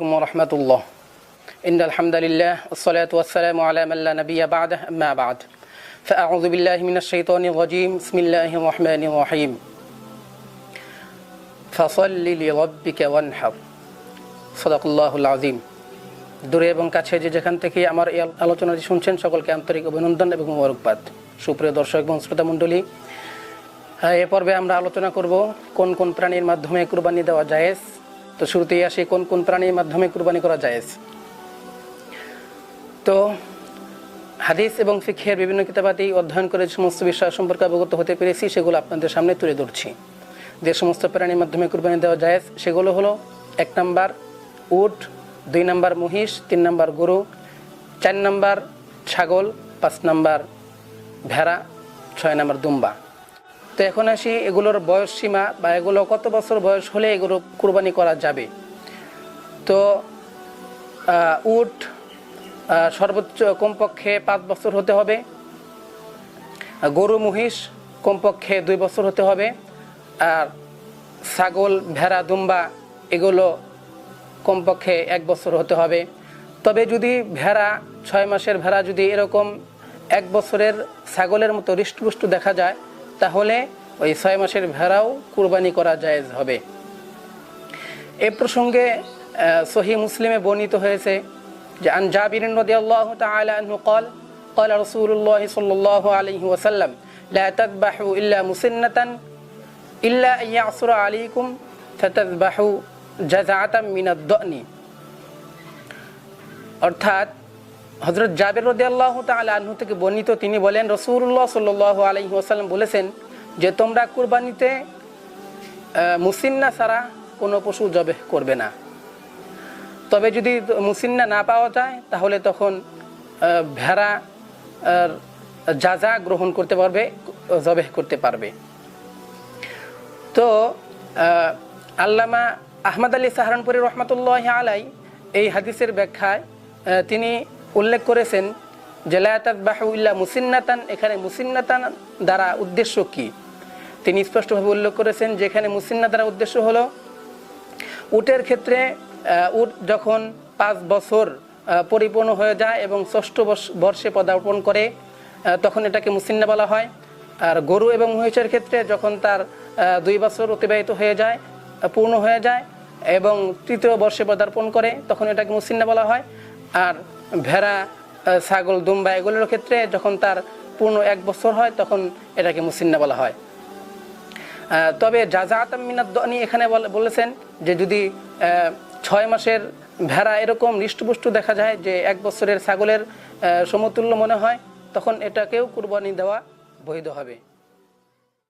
ورحمة الله إن الحمد لله والصلاة والسلام على من لا نبي بعده أما بعد فأعوذ بالله من الشيطان الرجيم بسم الله الرحمن الرحيم فصل لربك وانحر صدق الله العظيم দূরে এবং কাছে যে যেখান থেকে আমার এই আলোচনাটি শুনছেন সকলকে আন্তরিক অভিনন্দন এবং মোবারকবাদ। সুপ্রিয় দর্শক এবং শ্রোতা মণ্ডলী, এই পর্বে আমরা আলোচনা করব কোন কোন প্রাণীর মাধ্যমে কুরবানি দেওয়া জায়েজ। তো শুরুতেই আসি কোন কোন প্রাণীর মাধ্যমে কুরবানি করা জায়েজ। তো হাদিস এবং ফিকহের বিভিন্ন কিতাবাদি অধ্যয়ন করে যে সমস্ত বিষয় সম্পর্কে অবগত হতে পেরেছি সেগুলো আপনাদের সামনে তুলে ধরছি। যে সমস্ত প্রাণীর মাধ্যমে কুরবানি দেওয়া জায়েজ সেগুলো হলো 1 নাম্বার উট, 2 নাম্বার মহিষ, 3 নাম্বার গরু, 4 নাম্বার ছাগল, 5 নাম্বার ভেড়া, 6 নাম্বার দুম্বা। তো এখন আসি এগুলোর বয়স সীমা বা এগুলো কত বছর বয়স হলে এগুলো কুরবানি করা যাবে। তো উট সর্বোচ্চ কমপক্ষে 5 বছর হতে হবে, গরু মহিষ কমপক্ষে 2 বছর হতে হবে, আর ছাগল ভেড়া দুম্বা এগুলো কমপক্ষে 1 বছর হতে হবে। তবে যদি ভেড়া 6 মাসের ভেড়া যদি এরকম 1 বছরের ছাগলের মতো হৃষ্টপুষ্ট দেখা যায় তাহলে ওই 6 মাসের ভেড়াও কুরবানি করা জায়েজ হবে। এ প্রসঙ্গে সহিহ মুসলিমে বর্ণিত হয়েছে যে আন জাবির রাদিয়াল্লাহু তাআলা আনহু قال قال رسول الله صلى الله عليه وسلم لا تذبحوا الا مسنة الا ان يعصر عليكم فتذبحوا جزعة من الضأن। অর্থাৎ হযরত জাবির রাদিয়াল্লাহু তাআলা আনহু থেকে বর্ণিত, তিনি বলেন রাসূলুল্লাহ সাল্লাল্লাহু আলাইহি ওয়াসাল্লাম বলেছেন যে তোমরা কুরবানিতে মুসিন্না ছাড়া কোনো পশু জবেহ করবে না। তবে যদি মুসিন্না না পাওয়া যায় তাহলে তখন ভেড়া জাজা গ্রহণ করতে পারবে, জবেহ করতে পারবে। তো আল্লামা আহমদ আলী সাহারানপুরী রহমতুল্লাহ আলাই এই হাদিসের ব্যাখ্যায় তিনি উল্লেখ করেছেন যে লা তাযবাহু ইল্লা মুসিন্নাতান, এখানে মুসিন্নাতান দ্বারা উদ্দেশ্য কি তিনি স্পষ্টভাবে উল্লেখ করেছেন যে এখানে মুসিন্না দ্বারা উদ্দেশ্য হলো উটের ক্ষেত্রে উট যখন 5 বছর পরিপূর্ণ হয়ে যায় এবং 6ষ্ঠ বর্ষে পদার্পণ করে তখন এটাকে মুসিন্না বলা হয়। আর গরু এবং মহিষের ক্ষেত্রে যখন তার 2 বছর অতিবাহিত হয়ে যায়, পূর্ণ হয়ে যায় এবং 3য় বর্ষে পদার্পণ করে তখন এটাকে মুসিন্না বলা হয়। আর ভেড়া ছাগল দুম্বা এগুলোর ক্ষেত্রে যখন তার পূর্ণ 1 বছর হয় তখন এটাকে মুসিন্না বলা হয়। তবে জাযাআতাম মিনাদ দানি এখানে বলেছেন যে যদি 6 মাসের ভেড়া এরকম হৃষ্টপুষ্ট দেখা যায় যে 1 বছরের ছাগলের সমতুল্য মনে হয় তখন এটাকেও কুরবানি দেওয়া বৈধ হবে।